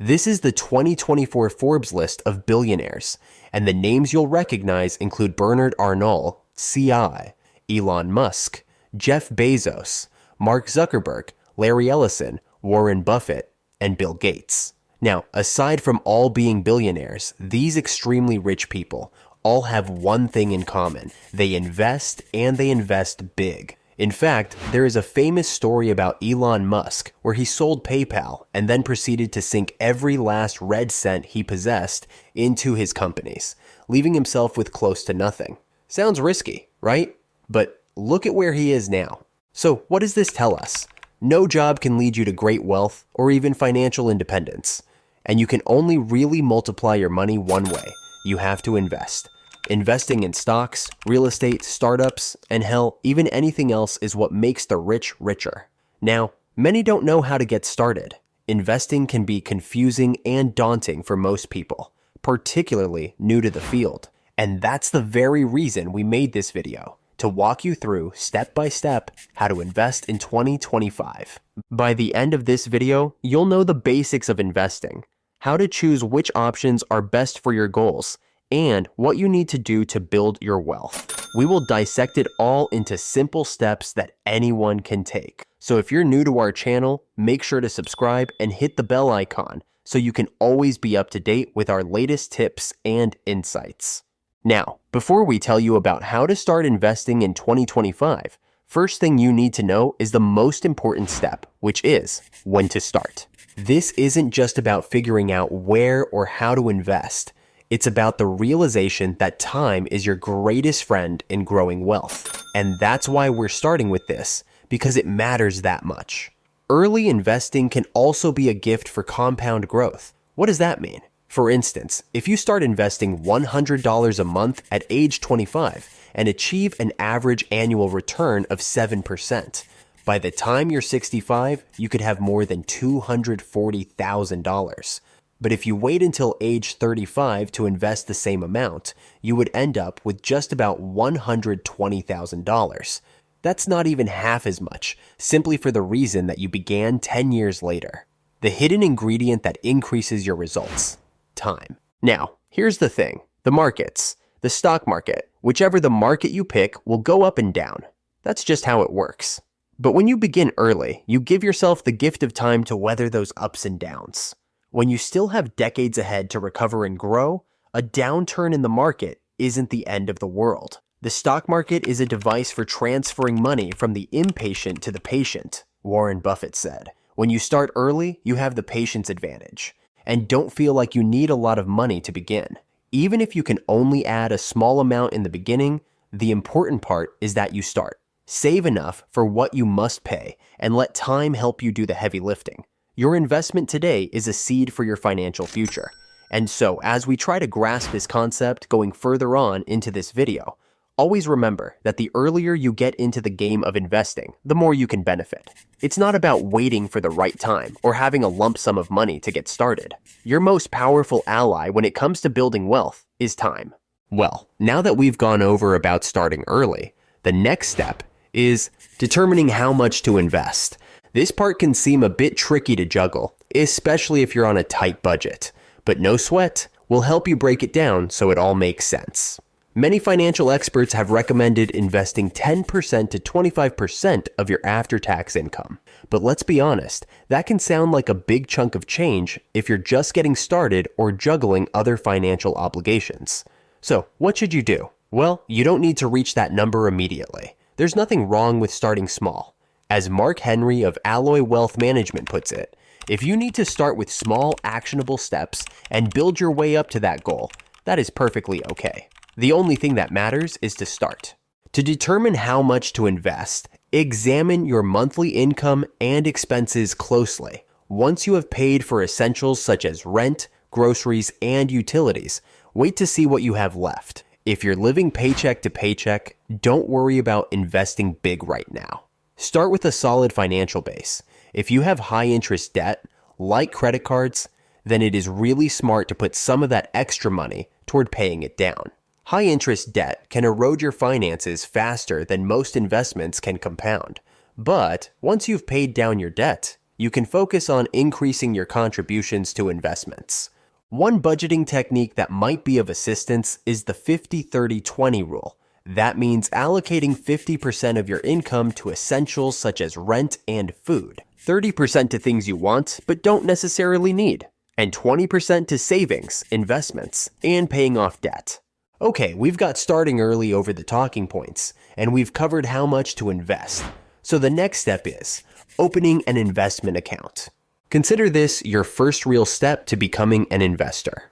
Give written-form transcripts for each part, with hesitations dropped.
This is the 2024 Forbes list of billionaires, and the names you'll recognize include Bernard Arnault, CI, Elon Musk, Jeff Bezos, Mark Zuckerberg, Larry Ellison, Warren Buffett, and Bill Gates. Now, aside from all being billionaires, these extremely rich people all have one thing in common. They invest, and they invest big. In fact, there is a famous story about Elon Musk where he sold PayPal and then proceeded to sink every last red cent he possessed into his companies, leaving himself with close to nothing. Sounds risky, right? But look at where he is now. So what does this tell us? No job can lead you to great wealth or even financial independence. And you can only really multiply your money one way. You have to invest. Investing in stocks, real estate, startups, and hell, even anything else is what makes the rich richer. Now, many don't know how to get started. Investing can be confusing and daunting for most people, particularly new to the field. And that's the very reason we made this video, to walk you through step by step how to invest in 2025. By the end of this video, you'll know the basics of investing, how to choose which options are best for your goals, and what you need to do to build your wealth. We will dissect it all into simple steps that anyone can take. So if you're new to our channel, make sure to subscribe and hit the bell icon so you can always be up to date with our latest tips and insights. Now, before we tell you about how to start investing in 2025, first thing you need to know is the most important step, which is when to start. This isn't just about figuring out where or how to invest. It's about the realization that time is your greatest friend in growing wealth. And that's why we're starting with this, because it matters that much. Early investing can also be a gift for compound growth. What does that mean? For instance, if you start investing $100 a month at age 25 and achieve an average annual return of 7%, by the time you're 65, you could have more than $240,000. But if you wait until age 35 to invest the same amount, you would end up with just about $120,000. That's not even half as much, simply for the reason that you began 10 years later. The hidden ingredient that increases your results: time. Now, here's the thing. The markets, the stock market, whichever the market you pick will go up and down. That's just how it works. But when you begin early, you give yourself the gift of time to weather those ups and downs. When you still have decades ahead to recover and grow, a downturn in the market isn't the end of the world. The stock market is a device for transferring money from the impatient to the patient, Warren Buffett said. When you start early, you have the patience advantage, and don't feel like you need a lot of money to begin. Even if you can only add a small amount in the beginning, the important part is that you start. Save enough for what you must pay, and let time help you do the heavy lifting. Your investment today is a seed for your financial future. And so, as we try to grasp this concept going further on into this video, always remember that the earlier you get into the game of investing, the more you can benefit. It's not about waiting for the right time or having a lump sum of money to get started. Your most powerful ally when it comes to building wealth is time. Well, now that we've gone over about starting early, the next step is determining how much to invest. This part can seem a bit tricky to juggle, especially if you're on a tight budget. But no sweat, we'll help you break it down so it all makes sense. Many financial experts have recommended investing 10% to 25% of your after-tax income. But let's be honest, that can sound like a big chunk of change if you're just getting started or juggling other financial obligations. So, what should you do? Well, you don't need to reach that number immediately. There's nothing wrong with starting small. As Mark Henry of Alloy Wealth Management puts it, if you need to start with small, actionable steps and build your way up to that goal, that is perfectly okay. The only thing that matters is to start. To determine how much to invest, examine your monthly income and expenses closely. Once you have paid for essentials such as rent, groceries, and utilities, wait to see what you have left. If you're living paycheck to paycheck, don't worry about investing big right now. Start with a solid financial base. If you have high interest debt, like credit cards, then it is really smart to put some of that extra money toward paying it down. High interest debt can erode your finances faster than most investments can compound. But once you've paid down your debt, you can focus on increasing your contributions to investments. One budgeting technique that might be of assistance is the 50-30-20 rule. That means allocating 50% of your income to essentials such as rent and food, 30% to things you want but don't necessarily need, and 20% to savings, investments, and paying off debt. Okay, we've got starting early over the talking points, and we've covered how much to invest. So the next step is opening an investment account. Consider this your first real step to becoming an investor.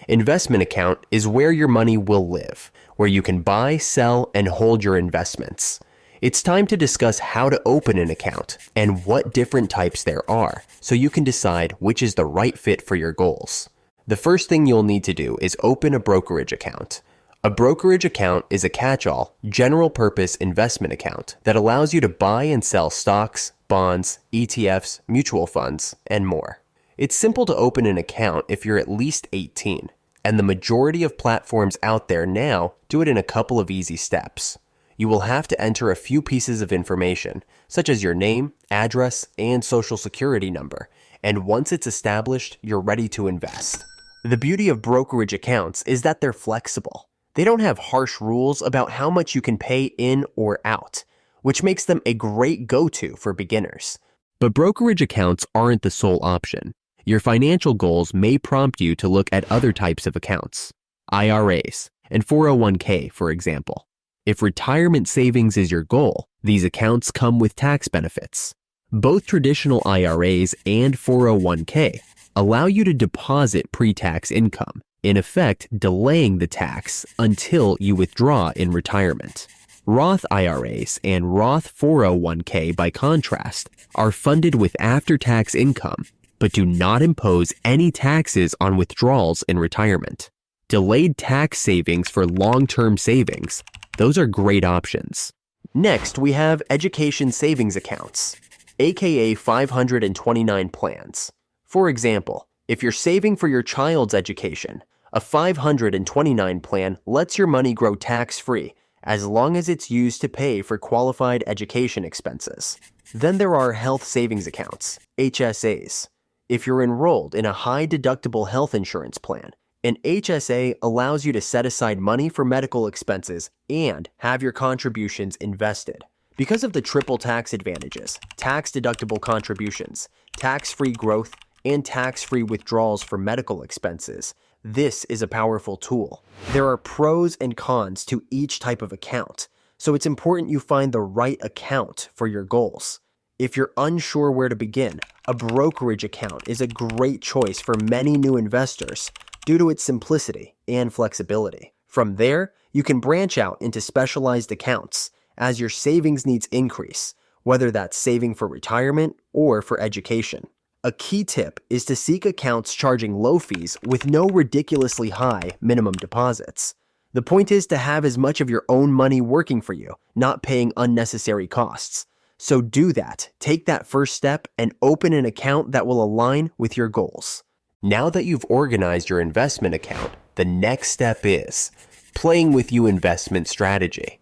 Investment account is where your money will live, where you can buy, sell, and hold your investments. It's time to discuss how to open an account and what different types there are, so you can decide which is the right fit for your goals. The first thing you'll need to do is open a brokerage account. A brokerage account is a catch-all, general-purpose investment account that allows you to buy and sell stocks, bonds, ETFs, mutual funds, and more. It's simple to open an account if you're at least 18, and the majority of platforms out there now do it in a couple of easy steps. You will have to enter a few pieces of information, such as your name, address, and social security number, and once it's established, you're ready to invest. The beauty of brokerage accounts is that they're flexible. They don't have harsh rules about how much you can pay in or out, which makes them a great go-to for beginners. But brokerage accounts aren't the sole option. Your financial goals may prompt you to look at other types of accounts, IRAs, and 401k, for example. If retirement savings is your goal, these accounts come with tax benefits. Both traditional IRAs and 401k allow you to deposit pre-tax income, in effect delaying the tax until you withdraw in retirement. Roth IRAs and Roth 401k, by contrast, are funded with after-tax income, but do not impose any taxes on withdrawals in retirement. Delayed tax savings for long-term savings, those are great options. Next, we have education savings accounts, aka 529 plans. For example, if you're saving for your child's education, a 529 plan lets your money grow tax-free as long as it's used to pay for qualified education expenses. Then there are health savings accounts, HSAs. If you're enrolled in a high-deductible health insurance plan, an HSA allows you to set aside money for medical expenses and have your contributions invested. Because of the triple tax advantages, tax-deductible contributions, tax-free growth, and tax-free withdrawals for medical expenses, this is a powerful tool. There are pros and cons to each type of account, so it's important you find the right account for your goals. If you're unsure where to begin, a brokerage account is a great choice for many new investors due to its simplicity and flexibility. From there, you can branch out into specialized accounts as your savings needs increase, whether that's saving for retirement or for education. A key tip is to seek accounts charging low fees with no ridiculously high minimum deposits. The point is to have as much of your own money working for you, not paying unnecessary costs. So do that, take that first step, and open an account that will align with your goals. Now that you've organized your investment account, the next step is playing with you investment strategy.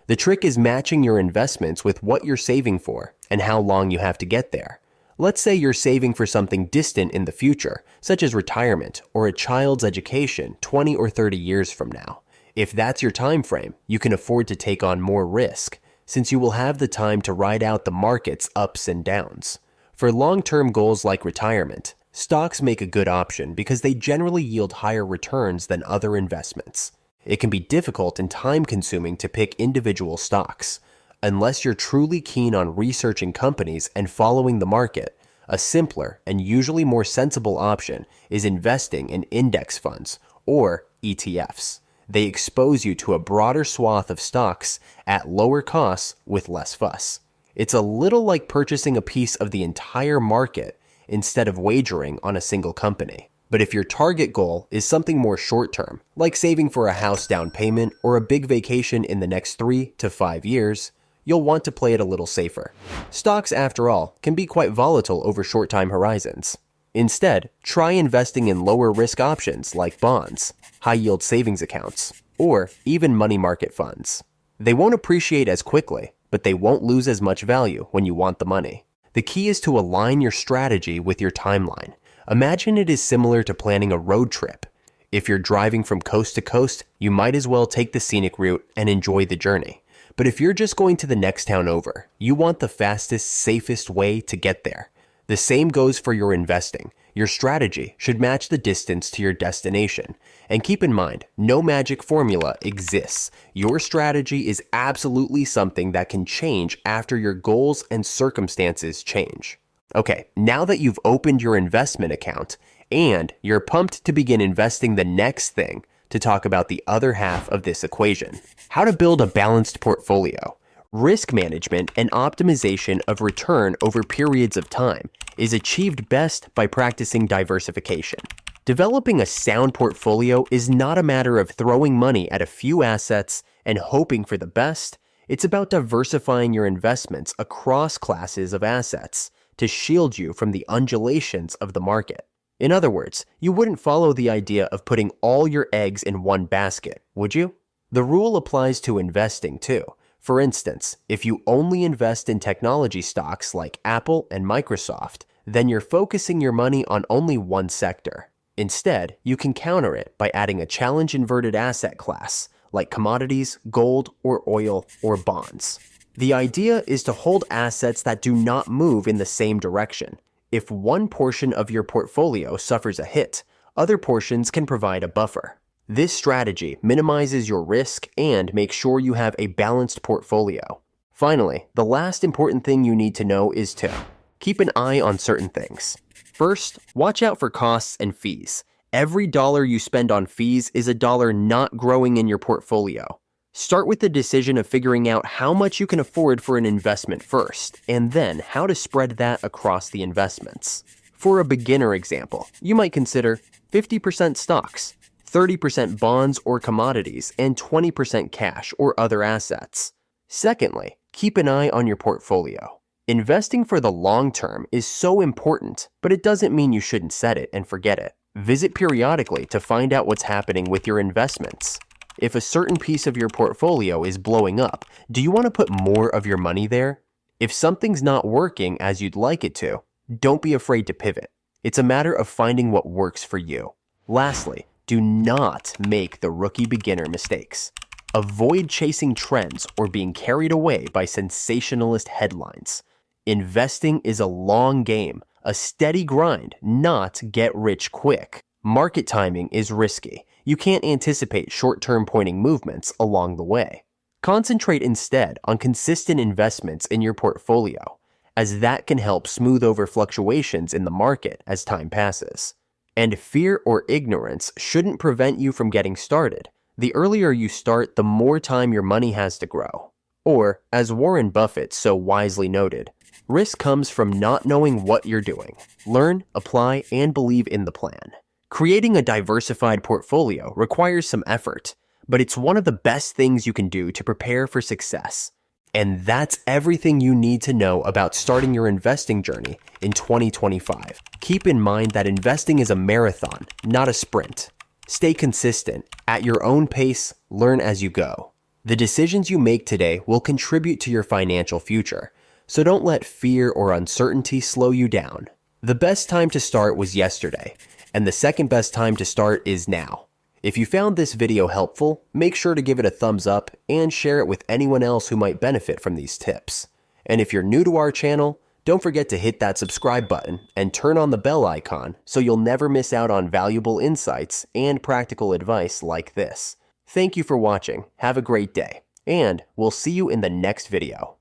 The trick is matching your investments with what you're saving for and how long you have to get there. Let's say you're saving for something distant in the future, such as retirement or a child's education 20 or 30 years from now. If that's your time frame, you can afford to take on more risk, since you will have the time to ride out the market's ups and downs. For long-term goals like retirement, stocks make a good option because they generally yield higher returns than other investments. It can be difficult and time-consuming to pick individual stocks. Unless you're truly keen on researching companies and following the market, a simpler and usually more sensible option is investing in index funds, or ETFs. They expose you to a broader swath of stocks at lower costs with less fuss. It's a little like purchasing a piece of the entire market instead of wagering on a single company. But if your target goal is something more short-term, like saving for a house down payment or a big vacation in the next 3 to 5 years, you'll want to play it a little safer. Stocks, after all, can be quite volatile over short time horizons. Instead, try investing in lower risk options like bonds, high-yield savings accounts, or even money market funds. They won't appreciate as quickly, but they won't lose as much value when you want the money. The key is to align your strategy with your timeline. Imagine it is similar to planning a road trip. If you're driving from coast to coast, you might as well take the scenic route and enjoy the journey. But if you're just going to the next town over, you want the fastest, safest way to get there. The same goes for your investing. Your strategy should match the distance to your destination. And keep in mind, no magic formula exists. Your strategy is absolutely something that can change after your goals and circumstances change. Okay, now that you've opened your investment account and you're pumped to begin investing, the next thing to talk about the other half of this equation: how to build a balanced portfolio. Risk management and optimization of return over periods of time is achieved best by practicing diversification. Developing a sound portfolio is not a matter of throwing money at a few assets and hoping for the best. It's about diversifying your investments across classes of assets to shield you from the undulations of the market. In other words, you wouldn't follow the idea of putting all your eggs in one basket, would you? The rule applies to investing too. For instance, if you only invest in technology stocks like Apple and Microsoft, then you're focusing your money on only one sector. Instead, you can counter it by adding a challenge-inverted asset class like commodities, gold, or oil, or bonds. The idea is to hold assets that do not move in the same direction. If one portion of your portfolio suffers a hit, other portions can provide a buffer. This strategy minimizes your risk and makes sure you have a balanced portfolio. Finally, the last important thing you need to know is to keep an eye on certain things. First, watch out for costs and fees. Every dollar you spend on fees is a dollar not growing in your portfolio. Start with the decision of figuring out how much you can afford for an investment first, and then how to spread that across the investments. For a beginner example, you might consider 50% stocks, 30% bonds or commodities, and 20% cash or other assets. Secondly, keep an eye on your portfolio. Investing for the long term is so important, but it doesn't mean you shouldn't set it and forget it. Visit periodically to find out what's happening with your investments. If a certain piece of your portfolio is blowing up, do you want to put more of your money there? If something's not working as you'd like it to, don't be afraid to pivot. It's a matter of finding what works for you. Lastly, do not make the rookie beginner mistakes. Avoid chasing trends or being carried away by sensationalist headlines. Investing is a long game, a steady grind, not get rich quick. Market timing is risky. You can't anticipate short-term pointing movements along the way. Concentrate instead on consistent investments in your portfolio, as that can help smooth over fluctuations in the market as time passes. And fear or ignorance shouldn't prevent you from getting started. The earlier you start, the more time your money has to grow. Or, as Warren Buffett so wisely noted, risk comes from not knowing what you're doing. Learn, apply, and believe in the plan. Creating a diversified portfolio requires some effort, but it's one of the best things you can do to prepare for success. And that's everything you need to know about starting your investing journey in 2025. Keep in mind that investing is a marathon, not a sprint. Stay consistent, at your own pace, learn as you go. The decisions you make today will contribute to your financial future, so don't let fear or uncertainty slow you down. The best time to start was yesterday, and the second best time to start is now. If you found this video helpful, make sure to give it a thumbs up and share it with anyone else who might benefit from these tips. And if you're new to our channel, don't forget to hit that subscribe button and turn on the bell icon so you'll never miss out on valuable insights and practical advice like this. Thank you for watching, have a great day, and we'll see you in the next video.